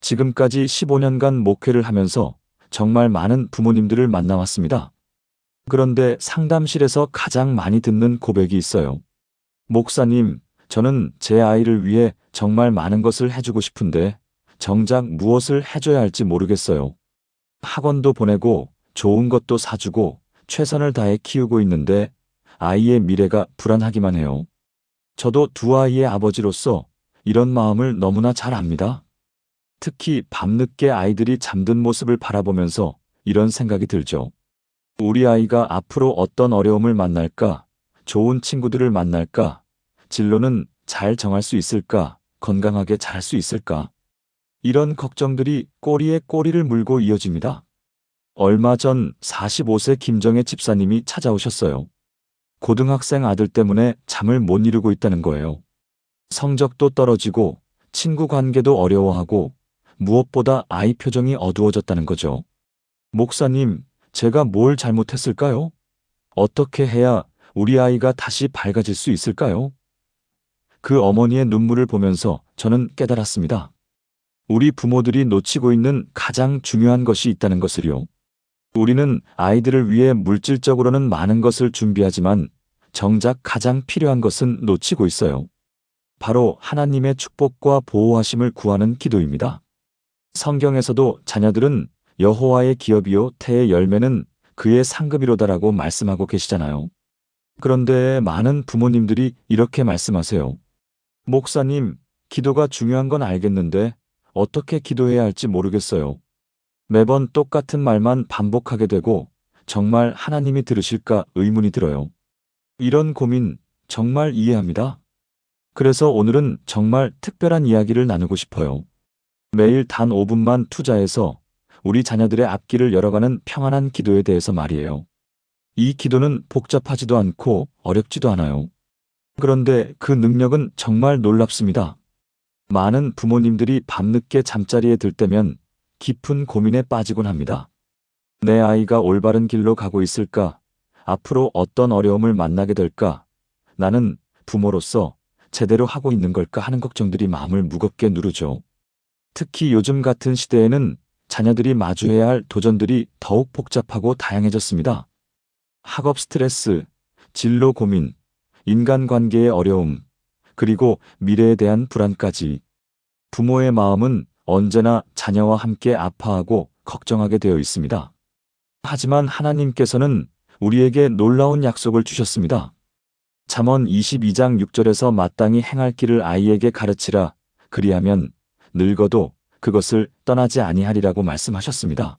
지금까지 15년간 목회를 하면서 정말 많은 부모님들을 만나왔습니다. 그런데 상담실에서 가장 많이 듣는 고백이 있어요. 목사님, 저는 제 아이를 위해 정말 많은 것을 해주고 싶은데 정작 무엇을 해줘야 할지 모르겠어요. 학원도 보내고 좋은 것도 사주고 최선을 다해 키우고 있는데 아이의 미래가 불안하기만 해요. 저도 두 아이의 아버지로서 이런 마음을 너무나 잘 압니다. 특히 밤늦게 아이들이 잠든 모습을 바라보면서 이런 생각이 들죠. 우리 아이가 앞으로 어떤 어려움을 만날까? 좋은 친구들을 만날까? 진로는 잘 정할 수 있을까? 건강하게 자랄 수 있을까? 이런 걱정들이 꼬리에 꼬리를 물고 이어집니다. 얼마 전 45세 김정혜 집사님이 찾아오셨어요. 고등학생 아들 때문에 잠을 못 이루고 있다는 거예요. 성적도 떨어지고 친구 관계도 어려워하고 무엇보다 아이 표정이 어두워졌다는 거죠. 목사님, 제가 뭘 잘못했을까요? 어떻게 해야 우리 아이가 다시 밝아질 수 있을까요? 그 어머니의 눈물을 보면서 저는 깨달았습니다. 우리 부모들이 놓치고 있는 가장 중요한 것이 있다는 것을요. 우리는 아이들을 위해 물질적으로는 많은 것을 준비하지만 정작 가장 필요한 것은 놓치고 있어요. 바로 하나님의 축복과 보호하심을 구하는 기도입니다. 성경에서도 자녀들은 여호와의 기업이요 태의 열매는 그의 상급이로다라고 말씀하고 계시잖아요. 그런데 많은 부모님들이 이렇게 말씀하세요. 목사님, 기도가 중요한 건 알겠는데 어떻게 기도해야 할지 모르겠어요. 매번 똑같은 말만 반복하게 되고 정말 하나님이 들으실까 의문이 들어요. 이런 고민 정말 이해합니다. 그래서 오늘은 정말 특별한 이야기를 나누고 싶어요. 매일 단 5분만 투자해서 우리 자녀들의 앞길을 열어가는 평안한 기도에 대해서 말이에요. 이 기도는 복잡하지도 않고 어렵지도 않아요. 그런데 그 능력은 정말 놀랍습니다. 많은 부모님들이 밤늦게 잠자리에 들 때면 깊은 고민에 빠지곤 합니다. 내 아이가 올바른 길로 가고 있을까? 앞으로 어떤 어려움을 만나게 될까? 나는 부모로서 제대로 하고 있는 걸까 하는 걱정들이 마음을 무겁게 누르죠. 특히 요즘 같은 시대에는 자녀들이 마주해야 할 도전들이 더욱 복잡하고 다양해졌습니다. 학업 스트레스, 진로 고민, 인간관계의 어려움, 그리고 미래에 대한 불안까지. 부모의 마음은 언제나 자녀와 함께 아파하고 걱정하게 되어 있습니다. 하지만 하나님께서는 우리에게 놀라운 약속을 주셨습니다. 잠언 22장 6절에서 마땅히 행할 길을 아이에게 가르치라. 그리하면 늙어도 그것을 떠나지 아니하리라고 말씀하셨습니다.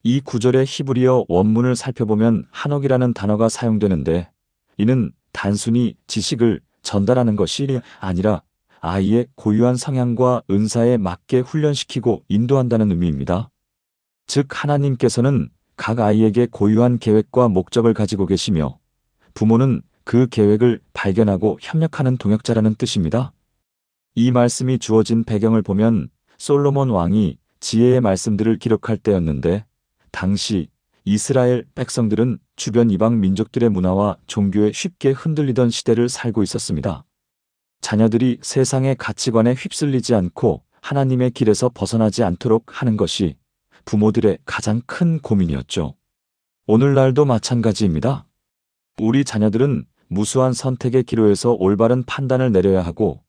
이 구절의 히브리어 원문을 살펴보면 한옥이라는 단어가 사용되는데 이는 단순히 지식을 전달하는 것이 아니라 아이의 고유한 성향과 은사에 맞게 훈련시키고 인도한다는 의미입니다. 즉 하나님께서는 각 아이에게 고유한 계획과 목적을 가지고 계시며 부모는 그 계획을 발견하고 협력하는 동역자라는 뜻입니다. 이 말씀이 주어진 배경을 보면 솔로몬 왕이 지혜의 말씀들을 기록할 때였는데 당시 이스라엘 백성들은 주변 이방 민족들의 문화와 종교에 쉽게 흔들리던 시대를 살고 있었습니다. 자녀들이 세상의 가치관에 휩쓸리지 않고 하나님의 길에서 벗어나지 않도록 하는 것이 부모들의 가장 큰 고민이었죠. 오늘날도 마찬가지입니다. 우리 자녀들은 무수한 선택의 기로에서 올바른 판단을 내려야 하고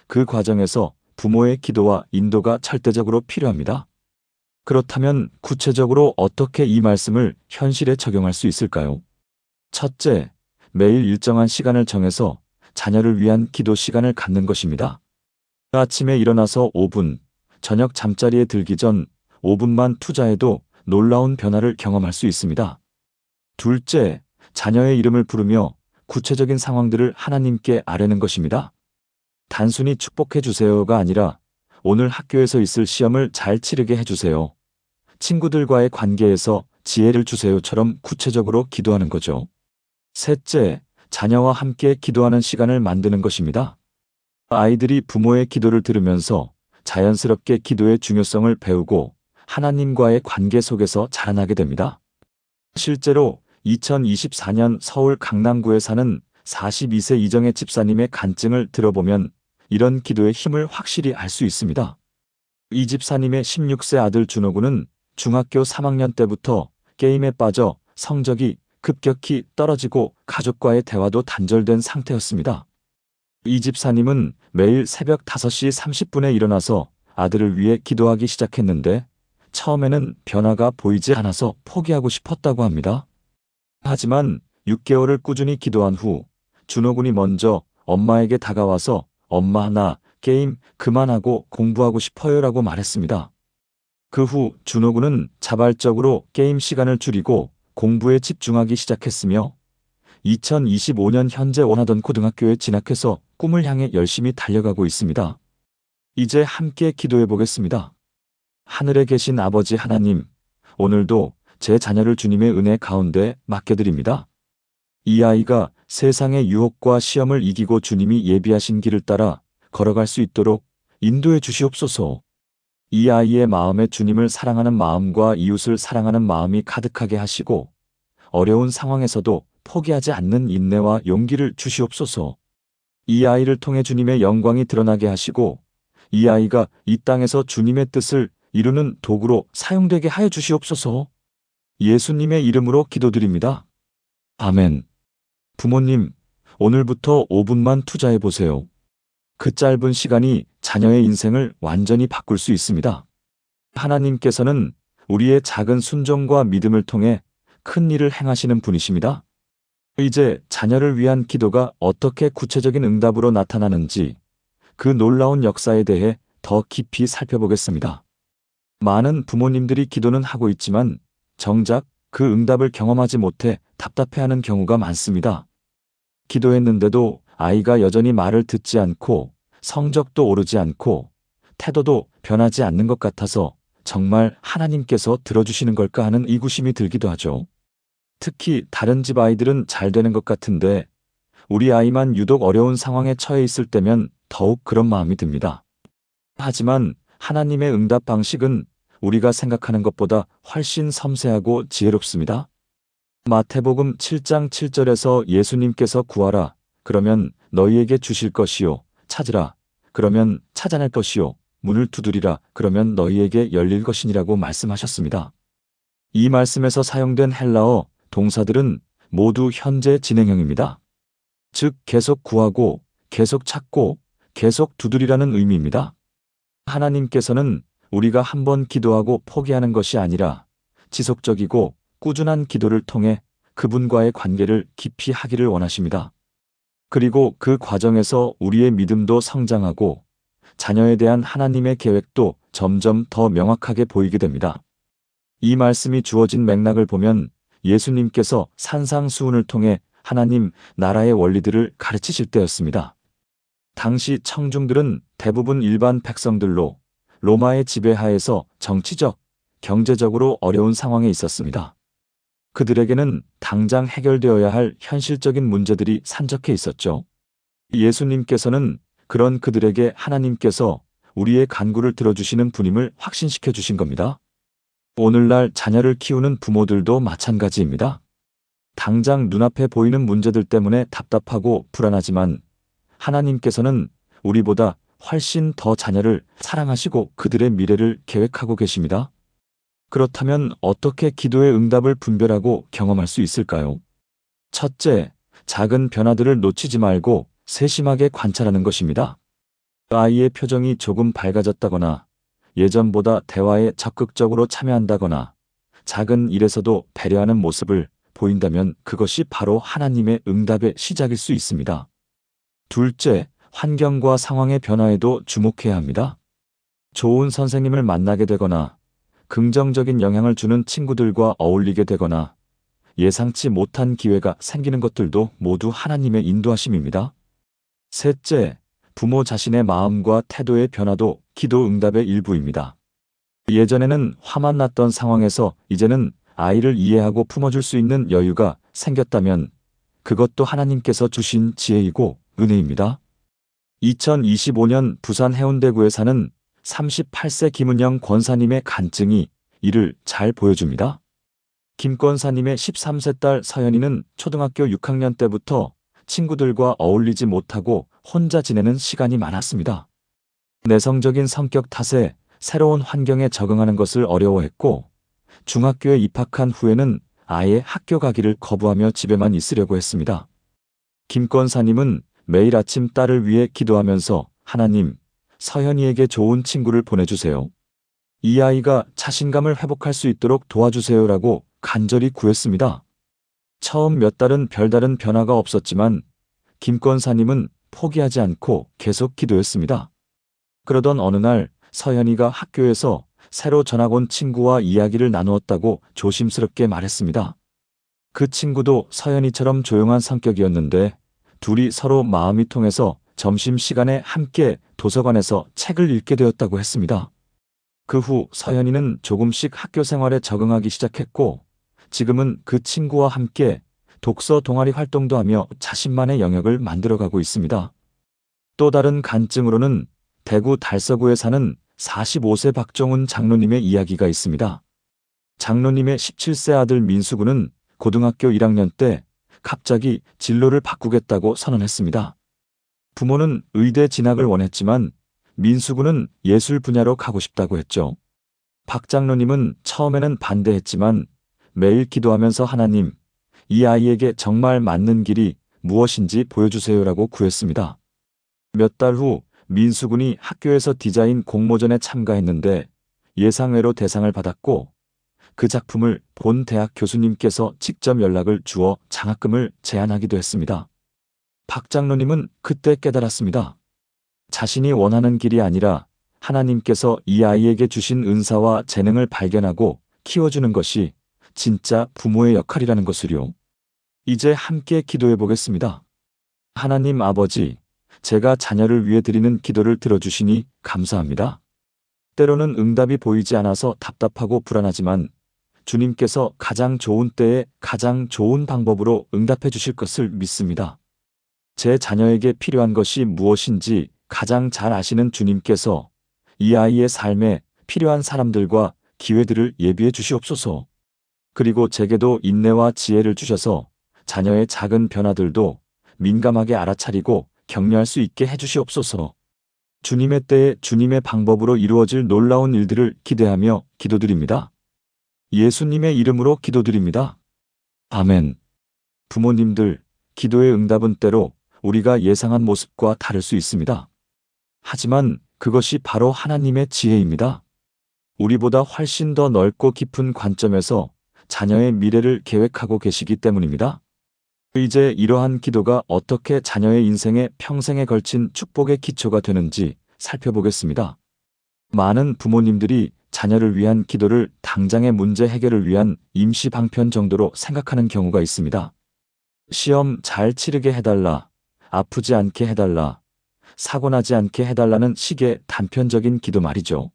그 과정에서 부모의 기도와 인도가 절대적으로 필요합니다. 그렇다면 구체적으로 어떻게 이 말씀을 현실에 적용할 수 있을까요? 첫째, 매일 일정한 시간을 정해서 자녀를 위한 기도 시간을 갖는 것입니다. 아침에 일어나서 5분, 저녁 잠자리에 들기 전 5분만 투자해도 놀라운 변화를 경험할 수 있습니다. 둘째, 자녀의 이름을 부르며 구체적인 상황들을 하나님께 아뢰는 것입니다. 단순히 축복해 주세요가 아니라 오늘 학교에서 있을 시험을 잘 치르게 해주세요. 친구들과의 관계에서 지혜를 주세요처럼 구체적으로 기도하는 거죠. 셋째, 자녀와 함께 기도하는 시간을 만드는 것입니다. 아이들이 부모의 기도를 들으면서 자연스럽게 기도의 중요성을 배우고 하나님과의 관계 속에서 자라나게 됩니다. 실제로 2024년 서울 강남구에 사는 42세 이정혜 집사님의 간증을 들어보면 이런 기도의 힘을 확실히 알 수 있습니다. 이 집사님의 16세 아들 준호군은 중학교 3학년 때부터 게임에 빠져 성적이 급격히 떨어지고 가족과의 대화도 단절된 상태였습니다. 이 집사님은 매일 새벽 5시 30분에 일어나서 아들을 위해 기도하기 시작했는데 처음에는 변화가 보이지 않아서 포기하고 싶었다고 합니다. 하지만 6개월을 꾸준히 기도한 후 준호군이 먼저 엄마에게 다가와서 엄마, 나 게임 그만하고 공부하고 싶어요라고 말했습니다. 그 후 준호군은 자발적으로 게임 시간을 줄이고 공부에 집중하기 시작했으며 2025년 현재 원하던 고등학교에 진학해서 꿈을 향해 열심히 달려가고 있습니다. 이제 함께 기도해 보겠습니다. 하늘에 계신 아버지 하나님, 오늘도 제 자녀를 주님의 은혜 가운데 맡겨드립니다. 이 아이가 세상의 유혹과 시험을 이기고 주님이 예비하신 길을 따라 걸어갈 수 있도록 인도해 주시옵소서. 이 아이의 마음에 주님을 사랑하는 마음과 이웃을 사랑하는 마음이 가득하게 하시고 어려운 상황에서도 포기하지 않는 인내와 용기를 주시옵소서. 이 아이를 통해 주님의 영광이 드러나게 하시고 이 아이가 이 땅에서 주님의 뜻을 이루는 도구로 사용되게 하여 주시옵소서. 예수님의 이름으로 기도드립니다. 아멘. 부모님, 오늘부터 5분만 투자해 보세요. 그 짧은 시간이 자녀의 인생을 완전히 바꿀 수 있습니다. 하나님께서는 우리의 작은 순종과 믿음을 통해 큰 일을 행하시는 분이십니다. 이제 자녀를 위한 기도가 어떻게 구체적인 응답으로 나타나는지 그 놀라운 역사에 대해 더 깊이 살펴보겠습니다. 많은 부모님들이 기도는 하고 있지만 정작 그 응답을 경험하지 못해 답답해하는 경우가 많습니다. 기도했는데도 아이가 여전히 말을 듣지 않고 성적도 오르지 않고 태도도 변하지 않는 것 같아서 정말 하나님께서 들어주시는 걸까 하는 의구심이 들기도 하죠. 특히 다른 집 아이들은 잘 되는 것 같은데 우리 아이만 유독 어려운 상황에 처해 있을 때면 더욱 그런 마음이 듭니다. 하지만 하나님의 응답 방식은 우리가 생각하는 것보다 훨씬 섬세하고 지혜롭습니다. 마태복음 7장 7절에서 예수님께서 구하라, 그러면 너희에게 주실 것이요. 찾으라, 그러면 찾아낼 것이요. 문을 두드리라, 그러면 너희에게 열릴 것이니라고 말씀하셨습니다. 이 말씀에서 사용된 헬라어 동사들은 모두 현재 진행형입니다. 즉 계속 구하고, 계속 찾고, 계속 두드리라는 의미입니다. 하나님께서는 우리가 한번 기도하고 포기하는 것이 아니라 지속적이고 꾸준한 기도를 통해 그분과의 관계를 깊이 하기를 원하십니다. 그리고 그 과정에서 우리의 믿음도 성장하고 자녀에 대한 하나님의 계획도 점점 더 명확하게 보이게 됩니다. 이 말씀이 주어진 맥락을 보면 예수님께서 산상수훈을 통해 하나님 나라의 원리들을 가르치실 때였습니다. 당시 청중들은 대부분 일반 백성들로 로마의 지배하에서 정치적, 경제적으로 어려운 상황에 있었습니다. 그들에게는 당장 해결되어야 할 현실적인 문제들이 산적해 있었죠. 예수님께서는 그런 그들에게 하나님께서 우리의 간구를 들어주시는 분임을 확신시켜 주신 겁니다. 오늘날 자녀를 키우는 부모들도 마찬가지입니다. 당장 눈앞에 보이는 문제들 때문에 답답하고 불안하지만 하나님께서는 우리보다 훨씬 더 자녀를 사랑하시고 그들의 미래를 계획하고 계십니다. 그렇다면 어떻게 기도의 응답을 분별하고 경험할 수 있을까요? 첫째, 작은 변화들을 놓치지 말고 세심하게 관찰하는 것입니다. 아이의 표정이 조금 밝아졌다거나 예전보다 대화에 적극적으로 참여한다거나 작은 일에서도 배려하는 모습을 보인다면 그것이 바로 하나님의 응답의 시작일 수 있습니다. 둘째, 환경과 상황의 변화에도 주목해야 합니다. 좋은 선생님을 만나게 되거나 긍정적인 영향을 주는 친구들과 어울리게 되거나 예상치 못한 기회가 생기는 것들도 모두 하나님의 인도하심입니다. 셋째, 부모 자신의 마음과 태도의 변화도 기도 응답의 일부입니다. 예전에는 화만 났던 상황에서 이제는 아이를 이해하고 품어줄 수 있는 여유가 생겼다면 그것도 하나님께서 주신 지혜이고 은혜입니다. 2025년 부산 해운대구에 사는 38세 김은영 권사님의 간증이 이를 잘 보여줍니다. 김 권사님의 13세 딸 서연이는 초등학교 6학년 때부터 친구들과 어울리지 못하고 혼자 지내는 시간이 많았습니다. 내성적인 성격 탓에 새로운 환경에 적응하는 것을 어려워했고, 중학교에 입학한 후에는 아예 학교 가기를 거부하며 집에만 있으려고 했습니다. 김 권사님은 매일 아침 딸을 위해 기도하면서 하나님, 서현이에게 좋은 친구를 보내주세요. 이 아이가 자신감을 회복할 수 있도록 도와주세요라고 간절히 구했습니다. 처음 몇 달은 별다른 변화가 없었지만 김 권사님은 포기하지 않고 계속 기도했습니다. 그러던 어느 날 서현이가 학교에서 새로 전학 온 친구와 이야기를 나누었다고 조심스럽게 말했습니다. 그 친구도 서현이처럼 조용한 성격이었는데 둘이 서로 마음이 통해서 점심시간에 함께 도서관에서 책을 읽게 되었다고 했습니다. 그 후 서현이는 조금씩 학교 생활에 적응하기 시작했고 지금은 그 친구와 함께 독서 동아리 활동도 하며 자신만의 영역을 만들어가고 있습니다. 또 다른 간증으로는 대구 달서구에 사는 45세 박정훈 장로님의 이야기가 있습니다. 장로님의 17세 아들 민수군은 고등학교 1학년 때 갑자기 진로를 바꾸겠다고 선언했습니다. 부모는 의대 진학을 원했지만 민수군은 예술 분야로 가고 싶다고 했죠. 박 장로님은 처음에는 반대했지만 매일 기도하면서 하나님, 이 아이에게 정말 맞는 길이 무엇인지 보여주세요라고 구했습니다. 몇 달 후 민수군이 학교에서 디자인 공모전에 참가했는데 예상외로 대상을 받았고 그 작품을 본 대학 교수님께서 직접 연락을 주어 장학금을 제안하기도 했습니다. 박 장로님은 그때 깨달았습니다. 자신이 원하는 길이 아니라 하나님께서 이 아이에게 주신 은사와 재능을 발견하고 키워주는 것이 진짜 부모의 역할이라는 것을요. 이제 함께 기도해 보겠습니다. 하나님 아버지, 제가 자녀를 위해 드리는 기도를 들어주시니 감사합니다. 때로는 응답이 보이지 않아서 답답하고 불안하지만 주님께서 가장 좋은 때에 가장 좋은 방법으로 응답해 주실 것을 믿습니다. 제 자녀에게 필요한 것이 무엇인지 가장 잘 아시는 주님께서 이 아이의 삶에 필요한 사람들과 기회들을 예비해 주시옵소서. 그리고 제게도 인내와 지혜를 주셔서 자녀의 작은 변화들도 민감하게 알아차리고 격려할 수 있게 해주시옵소서. 주님의 때에 주님의 방법으로 이루어질 놀라운 일들을 기대하며 기도드립니다. 예수님의 이름으로 기도드립니다. 아멘. 부모님들, 기도의 응답은 때로 우리가 예상한 모습과 다를 수 있습니다. 하지만 그것이 바로 하나님의 지혜입니다. 우리보다 훨씬 더 넓고 깊은 관점에서 자녀의 미래를 계획하고 계시기 때문입니다. 이제 이러한 기도가 어떻게 자녀의 인생에 평생에 걸친 축복의 기초가 되는지 살펴보겠습니다. 많은 부모님들이 자녀를 위한 기도를 당장의 문제 해결을 위한 임시 방편 정도로 생각하는 경우가 있습니다. 시험 잘 치르게 해달라, 아프지 않게 해달라, 사고 나지 않게 해달라는 식의 단편적인 기도 말이죠.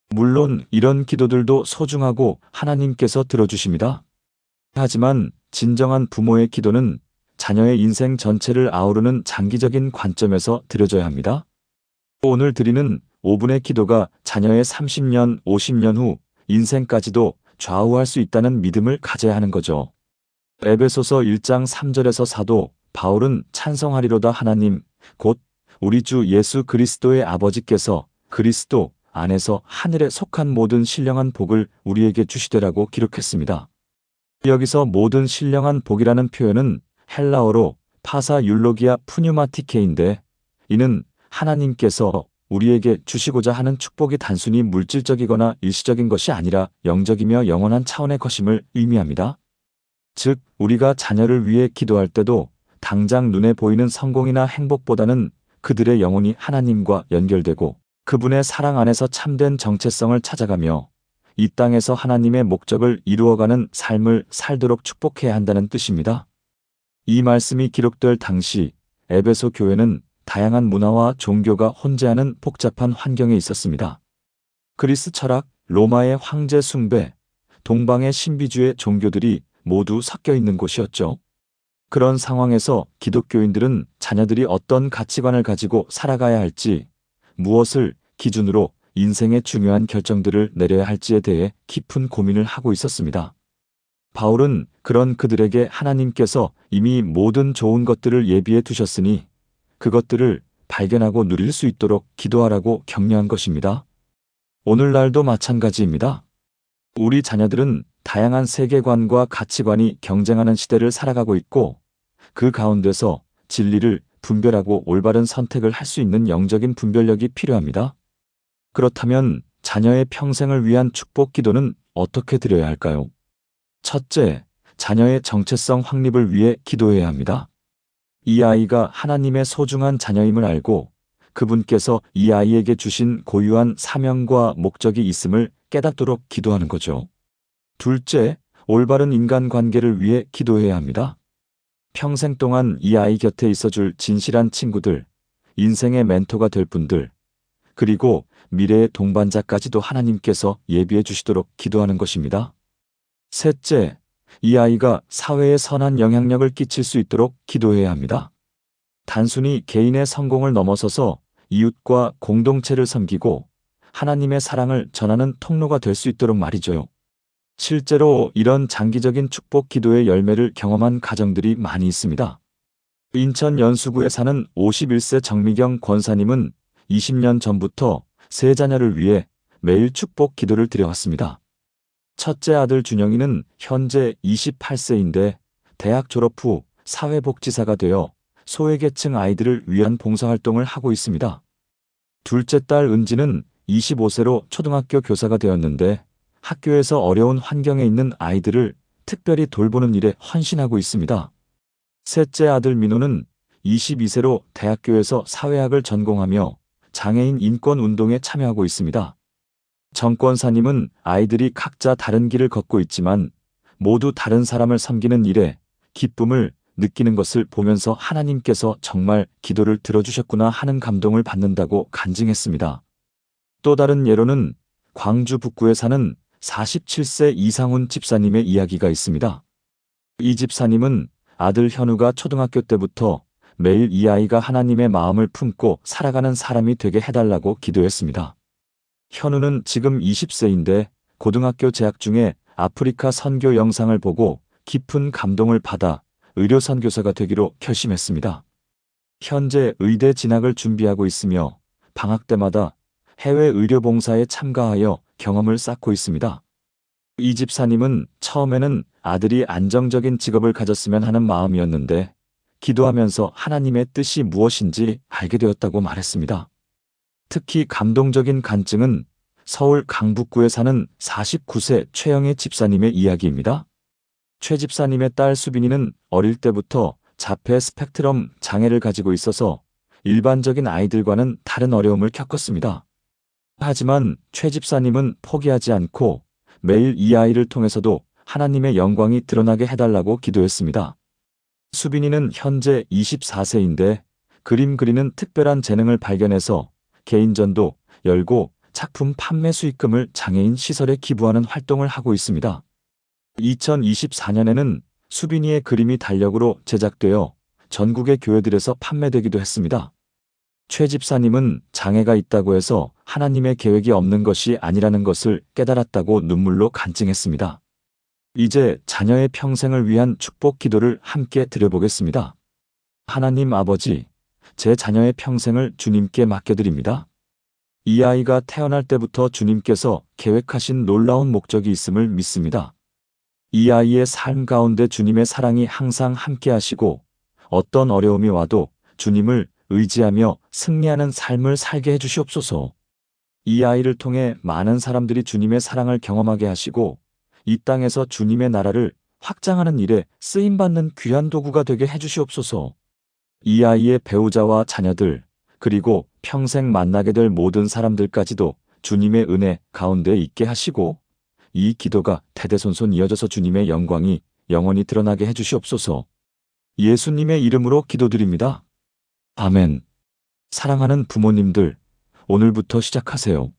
물론 이런 기도들도 소중하고 하나님께서 들어주십니다. 하지만 진정한 부모의 기도는 자녀의 인생 전체를 아우르는 장기적인 관점에서 드려져야 합니다. 오늘 드리는 5분의 기도가 자녀의 30년, 50년 후 인생까지도 좌우할 수 있다는 믿음을 가져야 하는 거죠. 에베소서 1장 3절에서 사도 바울은 찬송하리로다 하나님, 곧 우리 주 예수 그리스도의 아버지께서 그리스도 안에서 하늘에 속한 모든 신령한 복을 우리에게 주시되라고 기록했습니다. 여기서 모든 신령한 복이라는 표현은 헬라어로 파사 율로기아 푸뉴마티케인데 이는 하나님께서 우리에게 주시고자 하는 축복이 단순히 물질적이거나 일시적인 것이 아니라 영적이며 영원한 차원의 것임을 의미합니다. 즉, 우리가 자녀를 위해 기도할 때도 당장 눈에 보이는 성공이나 행복보다는 그들의 영혼이 하나님과 연결되고 그분의 사랑 안에서 참된 정체성을 찾아가며 이 땅에서 하나님의 목적을 이루어가는 삶을 살도록 축복해야 한다는 뜻입니다. 이 말씀이 기록될 당시 에베소 교회는 다양한 문화와 종교가 혼재하는 복잡한 환경에 있었습니다. 그리스 철학, 로마의 황제 숭배, 동방의 신비주의 종교들이 모두 섞여 있는 곳이었죠. 그런 상황에서 기독교인들은 자녀들이 어떤 가치관을 가지고 살아가야 할지, 무엇을 기준으로 인생의 중요한 결정들을 내려야 할지에 대해 깊은 고민을 하고 있었습니다. 바울은 그런 그들에게 하나님께서 이미 모든 좋은 것들을 예비해 두셨으니 그것들을 발견하고 누릴 수 있도록 기도하라고 격려한 것입니다. 오늘날도 마찬가지입니다. 우리 자녀들은 다양한 세계관과 가치관이 경쟁하는 시대를 살아가고 있고, 그 가운데서 진리를 분별하고 올바른 선택을 할 수 있는 영적인 분별력이 필요합니다. 그렇다면 자녀의 평생을 위한 축복 기도는 어떻게 드려야 할까요? 첫째, 자녀의 정체성 확립을 위해 기도해야 합니다. 이 아이가 하나님의 소중한 자녀임을 알고 그분께서 이 아이에게 주신 고유한 사명과 목적이 있음을 깨닫도록 기도하는 거죠. 둘째, 올바른 인간관계를 위해 기도해야 합니다. 평생 동안 이 아이 곁에 있어줄 진실한 친구들, 인생의 멘토가 될 분들, 그리고 미래의 동반자까지도 하나님께서 예비해 주시도록 기도하는 것입니다. 셋째, 이 아이가 사회에 선한 영향력을 끼칠 수 있도록 기도해야 합니다. 단순히 개인의 성공을 넘어서서 이웃과 공동체를 섬기고 하나님의 사랑을 전하는 통로가 될 수 있도록 말이죠. 실제로 이런 장기적인 축복 기도의 열매를 경험한 가정들이 많이 있습니다. 인천 연수구에 사는 51세 정미경 권사님은 20년 전부터 세 자녀를 위해 매일 축복 기도를 드려왔습니다. 첫째 아들 준영이는 현재 28세인데 대학 졸업 후 사회복지사가 되어 소외계층 아이들을 위한 봉사활동을 하고 있습니다. 둘째 딸 은지는 25세로 초등학교 교사가 되었는데 학교에서 어려운 환경에 있는 아이들을 특별히 돌보는 일에 헌신하고 있습니다. 셋째 아들 민호는 22세로 대학교에서 사회학을 전공하며 장애인 인권 운동에 참여하고 있습니다. 정권사님은 아이들이 각자 다른 길을 걷고 있지만 모두 다른 사람을 섬기는 일에 기쁨을 느끼는 것을 보면서 하나님께서 정말 기도를 들어주셨구나 하는 감동을 받는다고 간증했습니다. 또 다른 예로는 광주 북구에 사는 47세 이상훈 집사님의 이야기가 있습니다. 이 집사님은 아들 현우가 초등학교 때부터 매일 이 아이가 하나님의 마음을 품고 살아가는 사람이 되게 해달라고 기도했습니다. 현우는 지금 20세인데 고등학교 재학 중에 아프리카 선교 영상을 보고 깊은 감동을 받아 의료 선교사가 되기로 결심했습니다. 현재 의대 진학을 준비하고 있으며 방학 때마다 해외 의료 봉사에 참가하여 경험을 쌓고 있습니다. 이 집사님은 처음에는 아들이 안정적인 직업을 가졌으면 하는 마음이었는데 기도하면서 하나님의 뜻이 무엇인지 알게 되었다고 말했습니다. 특히 감동적인 간증은 서울 강북구에 사는 49세 최영애 집사님의 이야기입니다. 최 집사님의 딸 수빈이는 어릴 때부터 자폐 스펙트럼 장애를 가지고 있어서 일반적인 아이들과는 다른 어려움을 겪었습니다. 하지만 최 집사님은 포기하지 않고 매일 이 아이를 통해서도 하나님의 영광이 드러나게 해달라고 기도했습니다. 수빈이는 현재 24세인데 그림 그리는 특별한 재능을 발견해서 개인전도 열고 작품 판매 수익금을 장애인 시설에 기부하는 활동을 하고 있습니다. 2024년에는 수빈이의 그림이 달력으로 제작되어 전국의 교회들에서 판매되기도 했습니다. 최 집사님은 장애가 있다고 해서 하나님의 계획이 없는 것이 아니라는 것을 깨달았다고 눈물로 간증했습니다. 이제 자녀의 평생을 위한 축복 기도를 함께 드려보겠습니다. 하나님 아버지, 제 자녀의 평생을 주님께 맡겨드립니다. 이 아이가 태어날 때부터 주님께서 계획하신 놀라운 목적이 있음을 믿습니다. 이 아이의 삶 가운데 주님의 사랑이 항상 함께 하시고 어떤 어려움이 와도 주님을 의지하며 승리하는 삶을 살게 해주시옵소서. 이 아이를 통해 많은 사람들이 주님의 사랑을 경험하게 하시고 이 땅에서 주님의 나라를 확장하는 일에 쓰임받는 귀한 도구가 되게 해주시옵소서. 이 아이의 배우자와 자녀들, 그리고 평생 만나게 될 모든 사람들까지도 주님의 은혜 가운데 있게 하시고 이 기도가 대대손손 이어져서 주님의 영광이 영원히 드러나게 해주시옵소서. 예수님의 이름으로 기도드립니다. 아멘. 사랑하는 부모님들, 오늘부터 시작하세요.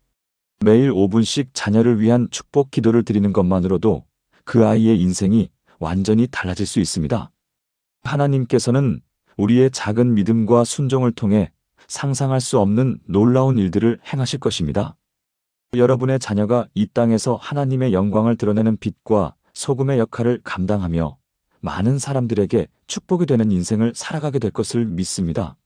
매일 5분씩 자녀를 위한 축복 기도를 드리는 것만으로도 그 아이의 인생이 완전히 달라질 수 있습니다. 하나님께서는 우리의 작은 믿음과 순종을 통해 상상할 수 없는 놀라운 일들을 행하실 것입니다. 여러분의 자녀가 이 땅에서 하나님의 영광을 드러내는 빛과 소금의 역할을 감당하며 많은 사람들에게 축복이 되는 인생을 살아가게 될 것을 믿습니다.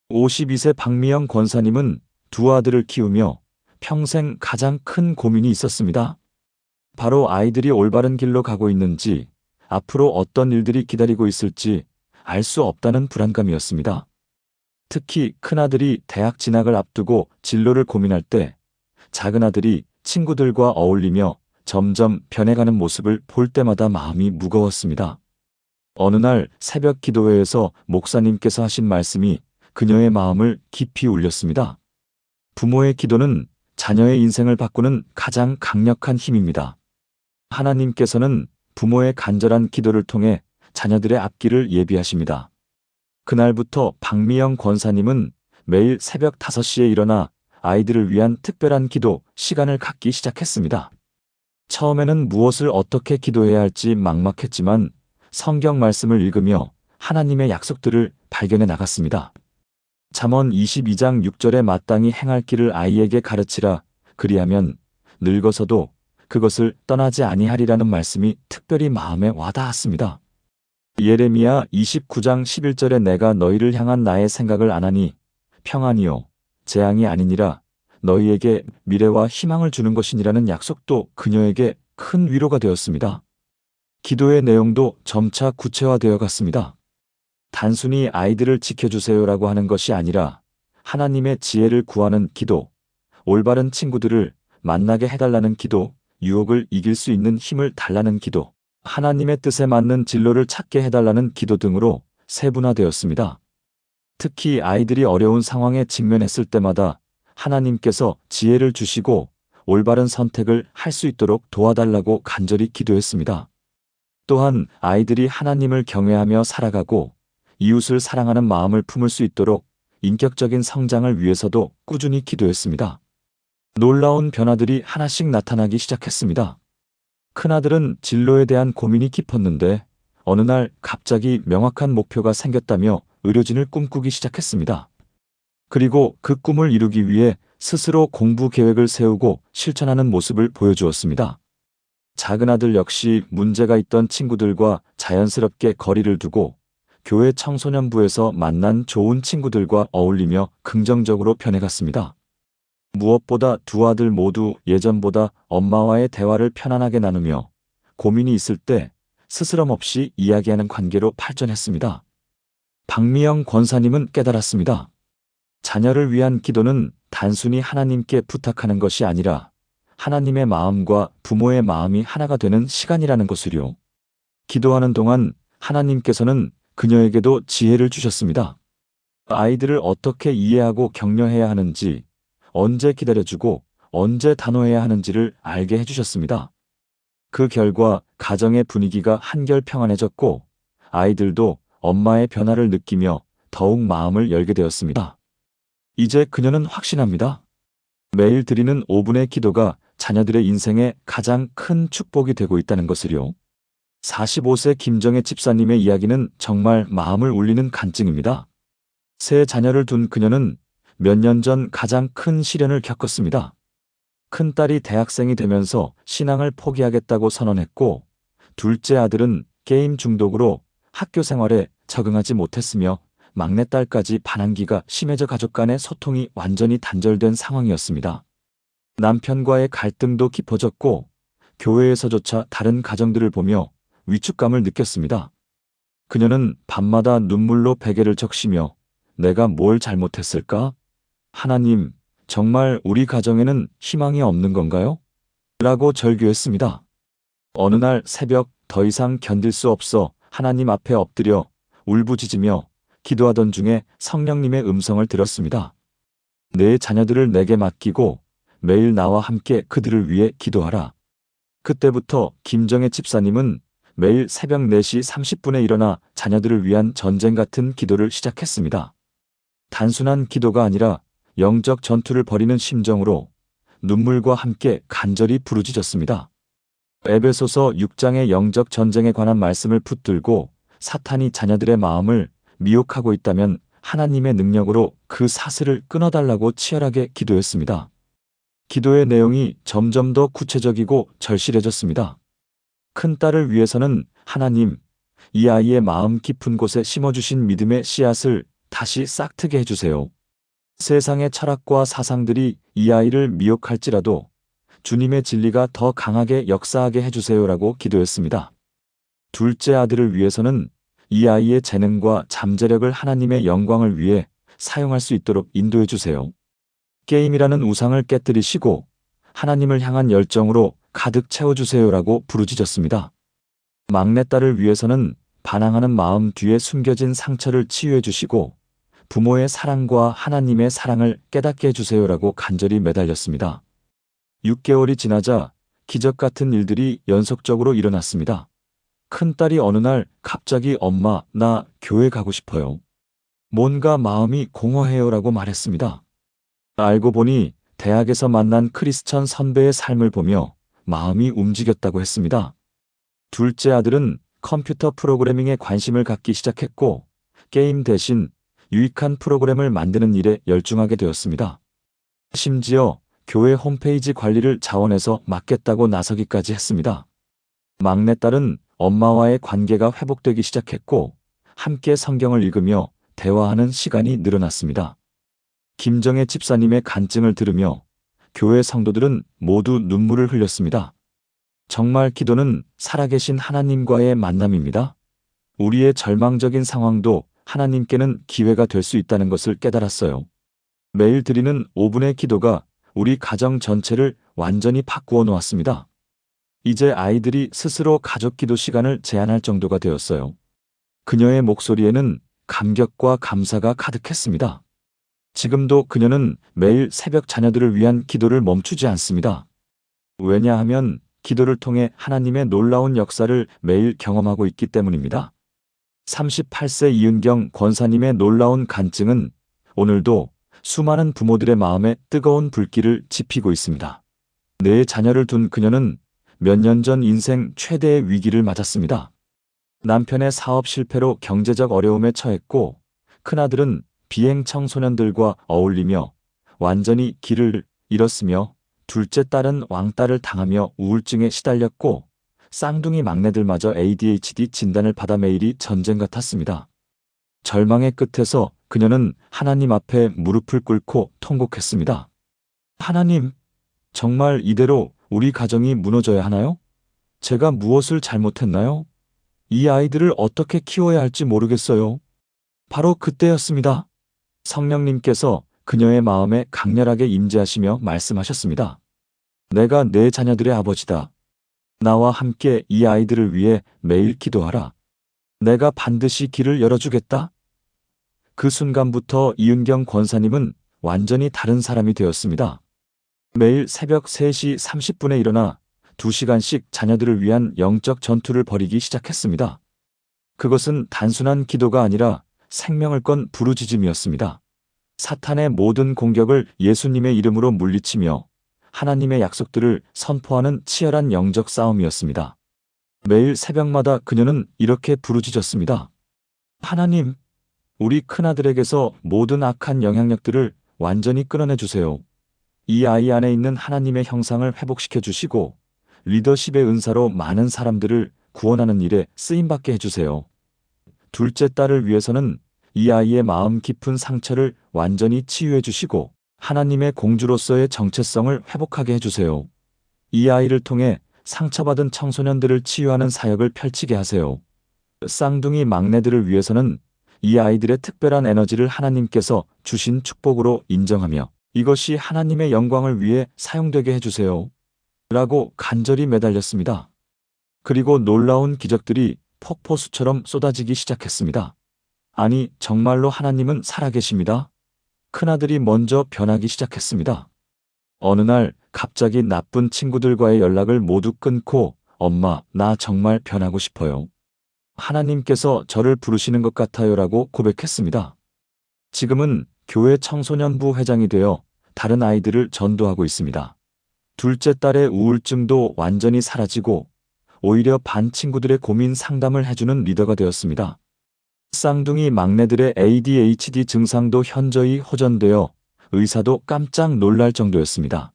52세 박미영 권사님은 두 아들을 키우며 평생 가장 큰 고민이 있었습니다. 바로 아이들이 올바른 길로 가고 있는지, 앞으로 어떤 일들이 기다리고 있을지 알 수 없다는 불안감이었습니다. 특히 큰아들이 대학 진학을 앞두고 진로를 고민할 때 작은아들이 친구들과 어울리며 점점 변해가는 모습을 볼 때마다 마음이 무거웠습니다. 어느 날 새벽 기도회에서 목사님께서 하신 말씀이 그녀의 마음을 깊이 울렸습니다. 부모의 기도는 자녀의 인생을 바꾸는 가장 강력한 힘입니다. 하나님께서는 부모의 간절한 기도를 통해 자녀들의 앞길을 예비하십니다. 그날부터 박미영 권사님은 매일 새벽 5시에 일어나 아이들을 위한 특별한 기도 시간을 갖기 시작했습니다. 처음에는 무엇을 어떻게 기도해야 할지 막막했지만 성경 말씀을 읽으며 하나님의 약속들을 발견해 나갔습니다. 잠언 22장 6절에 마땅히 행할 길을 아이에게 가르치라. 그리하면 늙어서도 그것을 떠나지 아니하리라는 말씀이 특별히 마음에 와닿았습니다. 예레미야 29장 11절에 내가 너희를 향한 나의 생각을 아나니 평안이요 재앙이 아니니라 너희에게 미래와 희망을 주는 것이니라는 약속도 그녀에게 큰 위로가 되었습니다. 기도의 내용도 점차 구체화되어 갔습니다. 단순히 아이들을 지켜주세요라고 하는 것이 아니라 하나님의 지혜를 구하는 기도, 올바른 친구들을 만나게 해달라는 기도, 유혹을 이길 수 있는 힘을 달라는 기도, 하나님의 뜻에 맞는 진로를 찾게 해달라는 기도 등으로 세분화되었습니다. 특히 아이들이 어려운 상황에 직면했을 때마다 하나님께서 지혜를 주시고 올바른 선택을 할 수 있도록 도와달라고 간절히 기도했습니다. 또한 아이들이 하나님을 경외하며 살아가고 이웃을 사랑하는 마음을 품을 수 있도록 인격적인 성장을 위해서도 꾸준히 기도했습니다. 놀라운 변화들이 하나씩 나타나기 시작했습니다. 큰아들은 진로에 대한 고민이 깊었는데 어느 날 갑자기 명확한 목표가 생겼다며 의료진을 꿈꾸기 시작했습니다. 그리고 그 꿈을 이루기 위해 스스로 공부 계획을 세우고 실천하는 모습을 보여주었습니다. 작은아들 역시 문제가 있던 친구들과 자연스럽게 거리를 두고 교회 청소년부에서 만난 좋은 친구들과 어울리며 긍정적으로 변해갔습니다. 무엇보다 두 아들 모두 예전보다 엄마와의 대화를 편안하게 나누며 고민이 있을 때 스스럼 없이 이야기하는 관계로 발전했습니다. 박미영 권사님은 깨달았습니다. 자녀를 위한 기도는 단순히 하나님께 부탁하는 것이 아니라 하나님의 마음과 부모의 마음이 하나가 되는 시간이라는 것을요. 기도하는 동안 하나님께서는 그녀에게도 지혜를 주셨습니다. 아이들을 어떻게 이해하고 격려해야 하는지, 언제 기다려주고 언제 단호해야 하는지를 알게 해주셨습니다. 그 결과 가정의 분위기가 한결 평안해졌고 아이들도 엄마의 변화를 느끼며 더욱 마음을 열게 되었습니다. 이제 그녀는 확신합니다. 매일 드리는 5분의 기도가 자녀들의 인생에 가장 큰 축복이 되고 있다는 것을요. 45세 김정혜 집사님의 이야기는 정말 마음을 울리는 간증입니다. 세 자녀를 둔 그녀는 몇 년 전 가장 큰 시련을 겪었습니다. 큰딸이 대학생이 되면서 신앙을 포기하겠다고 선언했고 둘째 아들은 게임 중독으로 학교 생활에 적응하지 못했으며 막내딸까지 반항기가 심해져 가족 간의 소통이 완전히 단절된 상황이었습니다. 남편과의 갈등도 깊어졌고 교회에서조차 다른 가정들을 보며 위축감을 느꼈습니다. 그녀는 밤마다 눈물로 베개를 적시며 내가 뭘 잘못했을까? 하나님, 정말 우리 가정에는 희망이 없는 건가요? 라고 절규했습니다. 어느 날 새벽 더 이상 견딜 수 없어 하나님 앞에 엎드려 울부짖으며 기도하던 중에 성령님의 음성을 들었습니다. 내 자녀들을 내게 맡기고 매일 나와 함께 그들을 위해 기도하라. 그때부터 김정혜 집사님은 매일 새벽 4시 30분에 일어나 자녀들을 위한 전쟁 같은 기도를 시작했습니다. 단순한 기도가 아니라 영적 전투를 벌이는 심정으로 눈물과 함께 간절히 부르짖었습니다. 에베소서 6장의 영적 전쟁에 관한 말씀을 붙들고 사탄이 자녀들의 마음을 미혹하고 있다면 하나님의 능력으로 그 사슬을 끊어달라고 치열하게 기도했습니다. 기도의 내용이 점점 더 구체적이고 절실해졌습니다. 큰딸을 위해서는 하나님, 이 아이의 마음 깊은 곳에 심어주신 믿음의 씨앗을 다시 싹트게 해주세요. 세상의 철학과 사상들이 이 아이를 미혹할지라도 주님의 진리가 더 강하게 역사하게 해주세요라고 기도했습니다. 둘째 아들을 위해서는 이 아이의 재능과 잠재력을 하나님의 영광을 위해 사용할 수 있도록 인도해 주세요. 게임이라는 우상을 깨뜨리시고 하나님을 향한 열정으로 가득 채워주세요라고 부르짖었습니다. 막내딸을 위해서는 반항하는 마음 뒤에 숨겨진 상처를 치유해 주시고 부모의 사랑과 하나님의 사랑을 깨닫게 해주세요라고 간절히 매달렸습니다. 6개월이 지나자 기적 같은 일들이 연속적으로 일어났습니다. 큰딸이 어느 날 갑자기 엄마, 나 교회 가고 싶어요. 뭔가 마음이 공허해요라고 말했습니다. 알고 보니 대학에서 만난 크리스천 선배의 삶을 보며 마음이 움직였다고 했습니다. 둘째 아들은 컴퓨터 프로그래밍에 관심을 갖기 시작했고 게임 대신 유익한 프로그램을 만드는 일에 열중하게 되었습니다. 심지어 교회 홈페이지 관리를 자원해서 맡겠다고 나서기까지 했습니다. 막내딸은 엄마와의 관계가 회복되기 시작했고 함께 성경을 읽으며 대화하는 시간이 늘어났습니다. 김정혜 집사님의 간증을 들으며 교회 성도들은 모두 눈물을 흘렸습니다. 정말 기도는 살아계신 하나님과의 만남입니다. 우리의 절망적인 상황도 하나님께는 기회가 될 수 있다는 것을 깨달았어요. 매일 드리는 5분의 기도가 우리 가정 전체를 완전히 바꾸어 놓았습니다. 이제 아이들이 스스로 가족 기도 시간을 제한할 정도가 되었어요. 그녀의 목소리에는 감격과 감사가 가득했습니다. 지금도 그녀는 매일 새벽 자녀들을 위한 기도를 멈추지 않습니다. 왜냐하면 기도를 통해 하나님의 놀라운 역사를 매일 경험하고 있기 때문입니다. 38세 이은경 권사님의 놀라운 간증은 오늘도 수많은 부모들의 마음에 뜨거운 불길을 지피고 있습니다. 네 자녀를 둔 그녀는 몇 년 전 인생 최대의 위기를 맞았습니다. 남편의 사업 실패로 경제적 어려움에 처했고 큰아들은 비행 청소년들과 어울리며 완전히 길을 잃었으며 둘째 딸은 왕따를 당하며 우울증에 시달렸고 쌍둥이 막내들마저 ADHD 진단을 받아 매일이 전쟁 같았습니다. 절망의 끝에서 그녀는 하나님 앞에 무릎을 꿇고 통곡했습니다. 하나님, 정말 이대로 우리 가정이 무너져야 하나요? 제가 무엇을 잘못했나요? 이 아이들을 어떻게 키워야 할지 모르겠어요. 바로 그때였습니다. 성령님께서 그녀의 마음에 강렬하게 임재하시며 말씀하셨습니다. 내가 내 자녀들의 아버지다. 나와 함께 이 아이들을 위해 매일 기도하라. 내가 반드시 길을 열어주겠다. 그 순간부터 이은경 권사님은 완전히 다른 사람이 되었습니다. 매일 새벽 3시 30분에 일어나 2시간씩 자녀들을 위한 영적 전투를 벌이기 시작했습니다. 그것은 단순한 기도가 아니라 생명을 건 부르짖음이었습니다. 사탄의 모든 공격을 예수님의 이름으로 물리치며 하나님의 약속들을 선포하는 치열한 영적 싸움이었습니다. 매일 새벽마다 그녀는 이렇게 부르짖었습니다. 하나님, 우리 큰아들에게서 모든 악한 영향력들을 완전히 끊어내 주세요. 이 아이 안에 있는 하나님의 형상을 회복시켜 주시고 리더십의 은사로 많은 사람들을 구원하는 일에 쓰임받게 해주세요. 둘째 딸을 위해서는 이 아이의 마음 깊은 상처를 완전히 치유해 주시고 하나님의 공주로서의 정체성을 회복하게 해주세요. 이 아이를 통해 상처받은 청소년들을 치유하는 사역을 펼치게 하세요. 쌍둥이 막내들을 위해서는 이 아이들의 특별한 에너지를 하나님께서 주신 축복으로 인정하며 이것이 하나님의 영광을 위해 사용되게 해주세요. 라고 간절히 매달렸습니다. 그리고 놀라운 기적들이 폭포수처럼 쏟아지기 시작했습니다. 아니, 정말로 하나님은 살아계십니다. 큰아들이 먼저 변하기 시작했습니다. 어느 날 갑자기 나쁜 친구들과의 연락을 모두 끊고 엄마, 나 정말 변하고 싶어요. 하나님께서 저를 부르시는 것 같아요라고 고백했습니다. 지금은 교회 청소년부 회장이 되어 다른 아이들을 전도하고 있습니다. 둘째 딸의 우울증도 완전히 사라지고 오히려 반 친구들의 고민 상담을 해주는 리더가 되었습니다. 쌍둥이 막내들의 ADHD 증상도 현저히 호전되어 의사도 깜짝 놀랄 정도였습니다.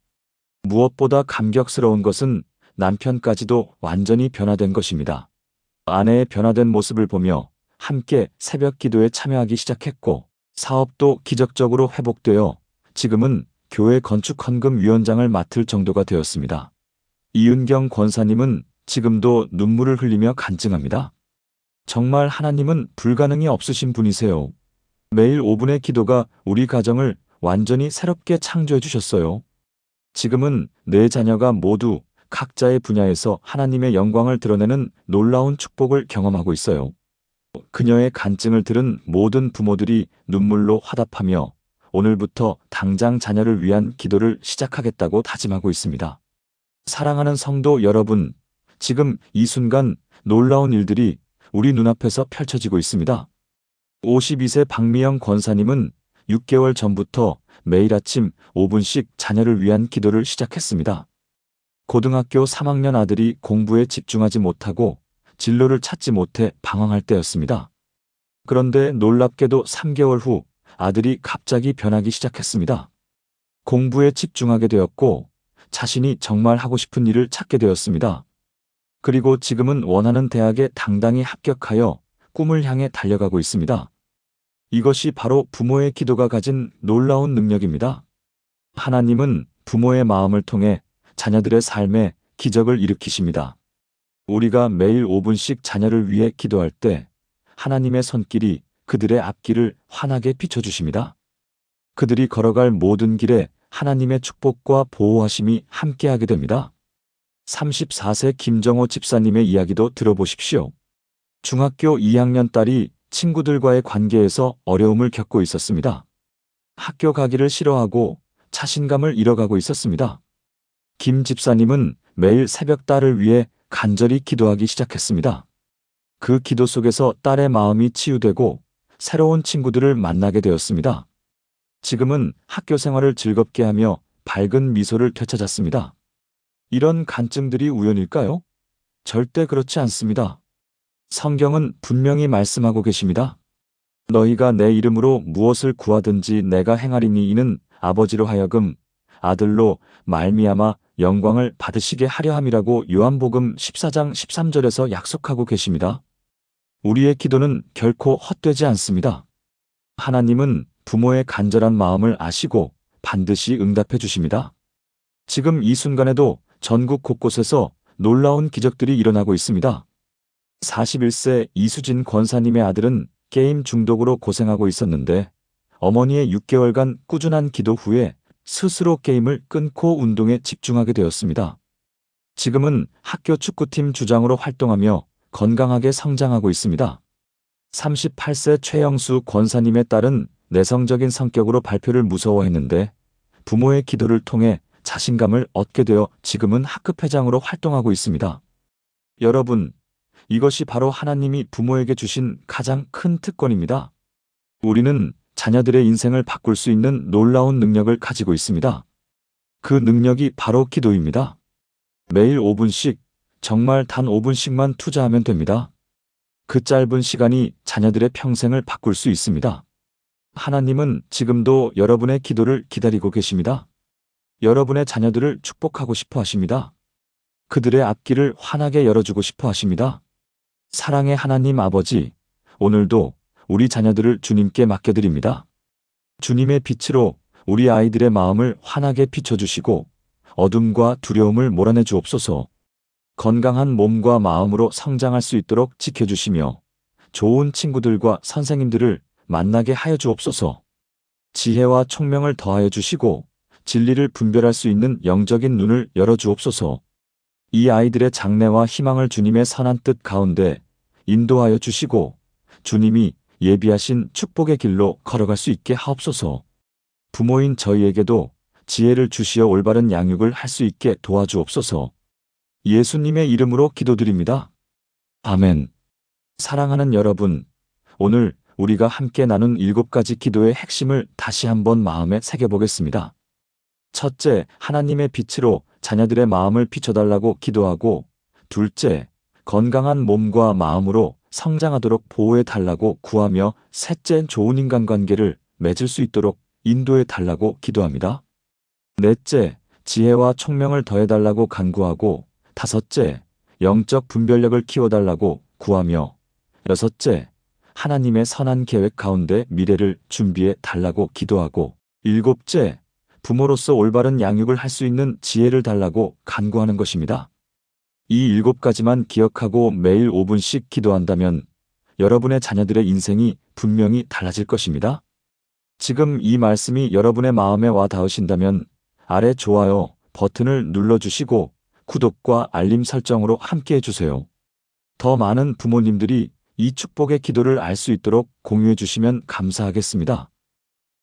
무엇보다 감격스러운 것은 남편까지도 완전히 변화된 것입니다. 아내의 변화된 모습을 보며 함께 새벽 기도에 참여하기 시작했고 사업도 기적적으로 회복되어 지금은 교회 건축헌금위원장을 맡을 정도가 되었습니다. 이윤경 권사님은 지금도 눈물을 흘리며 간증합니다. 정말 하나님은 불가능이 없으신 분이세요. 매일 5분의 기도가 우리 가정을 완전히 새롭게 창조해 주셨어요. 지금은 내 자녀가 모두 각자의 분야에서 하나님의 영광을 드러내는 놀라운 축복을 경험하고 있어요. 그녀의 간증을 들은 모든 부모들이 눈물로 화답하며 오늘부터 당장 자녀를 위한 기도를 시작하겠다고 다짐하고 있습니다. 사랑하는 성도 여러분, 지금 이 순간 놀라운 일들이 우리 눈앞에서 펼쳐지고 있습니다. 52세 박미영 권사님은 6개월 전부터 매일 아침 5분씩 자녀를 위한 기도를 시작했습니다. 고등학교 3학년 아들이 공부에 집중하지 못하고 진로를 찾지 못해 방황할 때였습니다. 그런데 놀랍게도 3개월 후 아들이 갑자기 변하기 시작했습니다. 공부에 집중하게 되었고 자신이 정말 하고 싶은 일을 찾게 되었습니다. 그리고 지금은 원하는 대학에 당당히 합격하여 꿈을 향해 달려가고 있습니다. 이것이 바로 부모의 기도가 가진 놀라운 능력입니다. 하나님은 부모의 마음을 통해 자녀들의 삶에 기적을 일으키십니다. 우리가 매일 5분씩 자녀를 위해 기도할 때 하나님의 손길이 그들의 앞길을 환하게 비춰주십니다. 그들이 걸어갈 모든 길에 하나님의 축복과 보호하심이 함께하게 됩니다. 34세 김정호 집사님의 이야기도 들어보십시오. 중학교 2학년 딸이 친구들과의 관계에서 어려움을 겪고 있었습니다. 학교 가기를 싫어하고 자신감을 잃어가고 있었습니다. 김 집사님은 매일 새벽 딸을 위해 간절히 기도하기 시작했습니다. 그 기도 속에서 딸의 마음이 치유되고 새로운 친구들을 만나게 되었습니다. 지금은 학교 생활을 즐겁게 하며 밝은 미소를 되찾았습니다. 이런 간증들이 우연일까요? 절대 그렇지 않습니다. 성경은 분명히 말씀하고 계십니다. 너희가 내 이름으로 무엇을 구하든지 내가 행하리니 이는 아버지로 하여금 아들로 말미암아 영광을 받으시게 하려 함이라고 요한복음 14장 13절에서 약속하고 계십니다. 우리의 기도는 결코 헛되지 않습니다. 하나님은 부모의 간절한 마음을 아시고 반드시 응답해 주십니다. 지금 이 순간에도 전국 곳곳에서 놀라운 기적들이 일어나고 있습니다. 41세 이수진 권사님의 아들은 게임 중독으로 고생하고 있었는데 어머니의 6개월간 꾸준한 기도 후에 스스로 게임을 끊고 운동에 집중하게 되었습니다. 지금은 학교 축구팀 주장으로 활동하며 건강하게 성장하고 있습니다. 38세 최영수 권사님의 딸은 내성적인 성격으로 발표를 무서워했는데 부모의 기도를 통해 자신감을 얻게 되어 지금은 학급회장으로 활동하고 있습니다. 여러분, 이것이 바로 하나님이 부모에게 주신 가장 큰 특권입니다. 우리는 자녀들의 인생을 바꿀 수 있는 놀라운 능력을 가지고 있습니다. 그 능력이 바로 기도입니다. 매일 5분씩, 정말 단 5분씩만 투자하면 됩니다. 그 짧은 시간이 자녀들의 평생을 바꿀 수 있습니다. 하나님은 지금도 여러분의 기도를 기다리고 계십니다. 여러분의 자녀들을 축복하고 싶어 하십니다. 그들의 앞길을 환하게 열어주고 싶어 하십니다. 사랑의 하나님 아버지, 오늘도 우리 자녀들을 주님께 맡겨드립니다. 주님의 빛으로 우리 아이들의 마음을 환하게 비춰주시고 어둠과 두려움을 몰아내 주옵소서. 건강한 몸과 마음으로 성장할 수 있도록 지켜주시며 좋은 친구들과 선생님들을 만나게 하여 주옵소서. 지혜와 총명을 더하여 주시고 진리를 분별할 수 있는 영적인 눈을 열어 주옵소서. 이 아이들의 장래와 희망을 주님의 선한 뜻 가운데 인도하여 주시고 주님이 예비하신 축복의 길로 걸어갈 수 있게 하옵소서. 부모인 저희에게도 지혜를 주시어 올바른 양육을 할 수 있게 도와주옵소서. 예수님의 이름으로 기도드립니다. 아멘. 사랑하는 여러분, 오늘 우리가 함께 나눈 7가지 기도의 핵심을 다시 한번 마음에 새겨보겠습니다. 첫째, 하나님의 빛으로 자녀들의 마음을 비춰달라고 기도하고, 둘째, 건강한 몸과 마음으로 성장하도록 보호해달라고 구하며, 셋째, 좋은 인간관계를 맺을 수 있도록 인도해달라고 기도합니다. 넷째, 지혜와 총명을 더해달라고 간구하고, 다섯째, 영적 분별력을 키워달라고 구하며, 여섯째, 하나님의 선한 계획 가운데 미래를 준비해 달라고 기도하고, 일곱째, 부모로서 올바른 양육을 할 수 있는 지혜를 달라고 간구하는 것입니다. 이 7가지만 기억하고 매일 5분씩 기도한다면 여러분의 자녀들의 인생이 분명히 달라질 것입니다. 지금 이 말씀이 여러분의 마음에 와 닿으신다면 아래 좋아요 버튼을 눌러주시고 구독과 알림 설정으로 함께 해주세요. 더 많은 부모님들이 이 축복의 기도를 알 수 있도록 공유해 주시면 감사하겠습니다.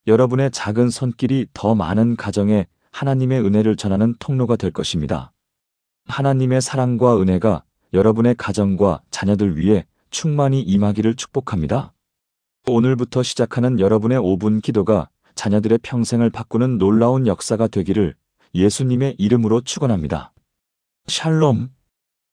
여러분의 작은 손길이 더 많은 가정에 하나님의 은혜를 전하는 통로가 될 것입니다. 하나님의 사랑과 은혜가 여러분의 가정과 자녀들 위해 충만히 임하기를 축복합니다. 오늘부터 시작하는 여러분의 5분 기도가 자녀들의 평생을 바꾸는 놀라운 역사가 되기를 예수님의 이름으로 축원합니다. 샬롬.